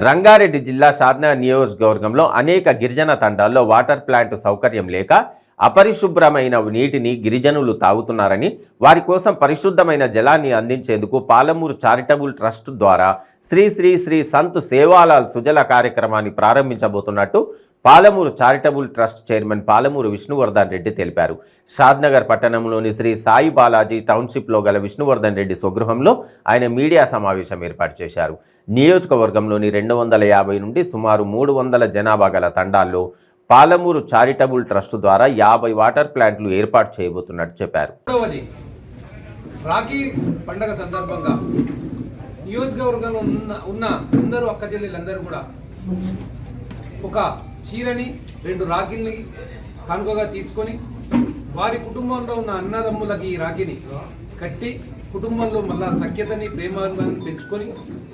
రంగారెడ్డి జిల్లా షాద్నగర్ నియోజకవర్గంలో అనేక గిరిజన తండాల్లో వాటర్ ప్లాంట్ సౌకర్యం లేక అపరిశుభ్రమైన నీటిని గిరిజనులు తాగుతున్నారని, వారి కోసం పరిశుద్ధమైన జలాన్ని అందించేందుకు పాలమూరు చారిటబుల్ ట్రస్ట్ ద్వారా శ్రీ శ్రీ శ్రీ సంత్ సేవాలాల్ సుజల కార్యక్రమాన్ని ప్రారంభించబోతున్నట్టు Palamuru charitable trust chairman Palamuru Vishnuvardhan Reddy తెలిపారు. షాద్నగర్ పట్టణంలోని శ్రీ సాయి బాలాజీ టౌన్షిప్లో గల విష్ణువర్ధన్ రెడ్డి స్వగృహంలో ఆయన మీడియా సమావేశం ఏర్పాటు చేశారు. నియోజకవర్గంలోని 250 నుండి సుమారు 300 జనాభా గల తండాల్లో పాలమూరు చారిటబుల్ ట్రస్ట్ ద్వారా 50 వాటర్ ప్లాంట్లు ఏర్పాటు చేయబోతున్నట్టు చెప్పారు. రాఖీ పండగ సందర్భంగా నియోజకవర్గంలో ఉన్న అందరూ అక్క చెల్లెలందరూ కూడా ఒక చీరని 2 రాఖీల్ని కానుకగా తీసుకొని వారి కుటుంబంలో ఉన్న అన్నదమ్ములకి ఈ రాఖీని కట్టి కుటుంబంలో మళ్ళా సఖ్యతని ప్రేమని పెంచుకొని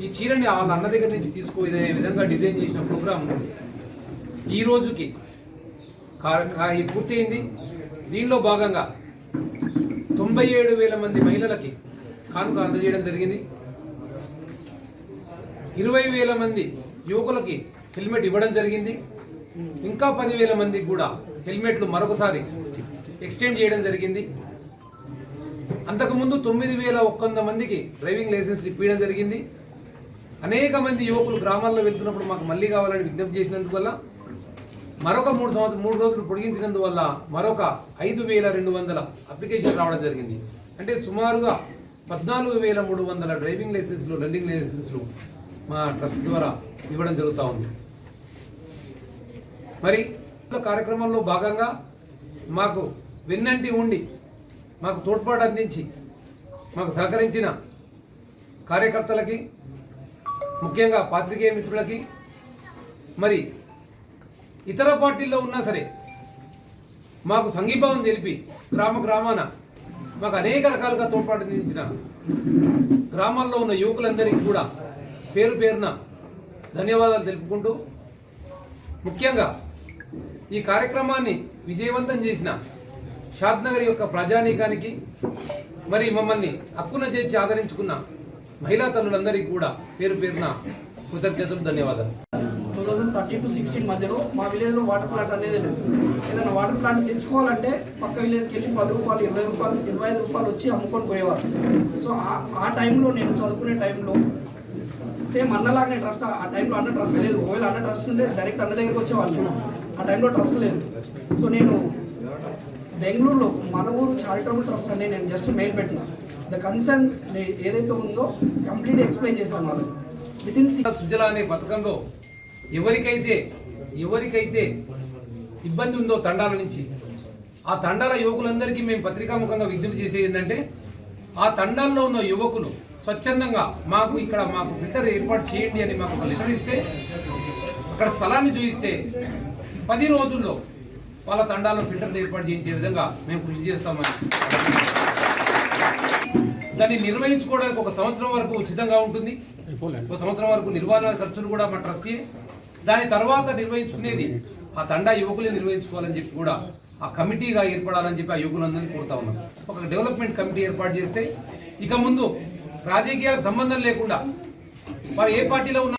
ఈ చీరని వాళ్ళ అన్న దగ్గర నుంచి తీసుకునే విధంగా డిజైన్ చేసిన ప్రోగ్రాం ఈ రోజుకి పూర్తయింది. దీనిలో భాగంగా 97,000 మంది మహిళలకి కానుక అందజేయడం జరిగింది. 20,000 మంది యువకులకి హెల్మెట్ ఇవ్వడం జరిగింది. ఇంకా 10,000 మందికి కూడా హెల్మెట్లు మరొకసారి ఎక్స్టెండ్ చేయడం జరిగింది. అంతకుముందు 9,100 మందికి డ్రైవింగ్ లైసెన్స్ ఇప్పించడం జరిగింది. అనేక మంది యువకులు గ్రామాల్లో వెళ్తున్నప్పుడు మాకు మళ్ళీ కావాలని విజ్ఞప్తి చేసినందువల్ల మరొక 3 రోజులు పొడిగించినందువల్ల మరొక 5,200 అప్లికేషన్ రావడం జరిగింది. అంటే సుమారుగా 14,300 డ్రైవింగ్ లైసెన్స్లు, లెర్నింగ్ లైసెన్స్లు మా ట్రస్ట్ ద్వారా ఇవ్వడం జరుగుతూ ఉంది. మరి కార్యక్రమంలో భాగంగా మాకు వెన్నంటి ఉండి మాకు తోడ్పాటు అందించి మాకు సహకరించిన కార్యకర్తలకి, ముఖ్యంగా పాత్రికేయ మిత్రులకి, మరి ఇతర పార్టీల్లో ఉన్నా సరే మాకు సంఘీభావం తెలిపి గ్రామాన మాకు అనేక రకాలుగా తోడ్పాటు అందించిన గ్రామాల్లో ఉన్న యువకులందరికీ కూడా పేరు పేరున ధన్యవాదాలు తెలుపుకుంటూ, ముఖ్యంగా ఈ కార్యక్రమాన్ని విజయవంతం చేసిన షాద్నగర్ యొక్క ప్రజానీకానికి, మరి మమ్మల్ని హక్కున చేర్చి ఆదరించుకున్న మహిళా తల్లులందరికీ కూడా పేరు పేరున కృతజ్ఞతలు, ధన్యవాదాలు. 2013 to 16 మధ్యలో మా విలేజ్లో వాటర్ ప్లాంట్ అనేది లేదు. ఏదైనా వాటర్ ప్లాంట్ తెచ్చుకోవాలంటే పక్క విలేజ్కి వెళ్ళి 10 రూపాయలు, 20 రూపాయలు, 25 రూపాయలు వచ్చి అమ్ముకొని పోయేవారు. సో ఆ టైంలో నేను చదువుకునే టైంలో సేమ్ అన్నలాగానే ట్రస్ట్, ఆ టైంలో అన్న ట్రస్ట్ లేదు. ఒకవేళ అన్న ట్రస్ట్ ఉంటే డైరెక్ట్ అన్న దగ్గరికి వచ్చేవాళ్ళు. ఆ టైంలో ట్రస్ట్ లేదు. సో నేను బెంగళూరులో మన ఊరు చారిటబుల్ ట్రస్ట్ అని నేను జస్ట్ మెయిల్ పెట్టిన. ద కన్సర్న్ ఏదైతే ఉందో కంప్లీట్ ఎక్స్ప్లెయిన్ చేశాను వాళ్ళకి. వితిన్ సుజల అనే పథకంలో ఎవరికైతే ఇబ్బంది ఉందో తండాల నుంచి, ఆ తండాల యువకులందరికీ మేము పత్రికాముఖంగా విజ్ఞప్తి చేసేది ఏంటంటే, ఆ తండాల్లో ఉన్న యువకులు స్వచ్ఛందంగా మాకు ఫిల్టర్ ఏర్పాటు చేయండి అని మాకు ఒక లెటర్ ఇస్తే, అక్కడ స్థలాన్ని చూపిస్తే 10 రోజుల్లో వాళ్ళ తండాల్లో ఫిల్టర్ ఏర్పాటు చేయించే విధంగా మేము కృషి చేస్తామని, దాన్ని నిర్వహించుకోవడానికి 1 సంవత్సరం వరకు ఉచితంగా ఉంటుంది. 1 సంవత్సరం వరకు నిర్వహణ ఖర్చులు కూడా మా ట్రస్ట్కి. దాని తర్వాత నిర్వహించుకునేది ఆ తండా యువకులే నిర్వహించుకోవాలని చెప్పి కూడా ఆ కమిటీగా ఏర్పడాలని చెప్పి ఆ యువకులందరినీ కోరుతా ఉన్నాం. ఒక డెవలప్మెంట్ కమిటీ ఏర్పాటు చేస్తే ఇక ముందు రాజకీయాలకు సంబంధం లేకుండా వారు ఏ పార్టీలో ఉన్న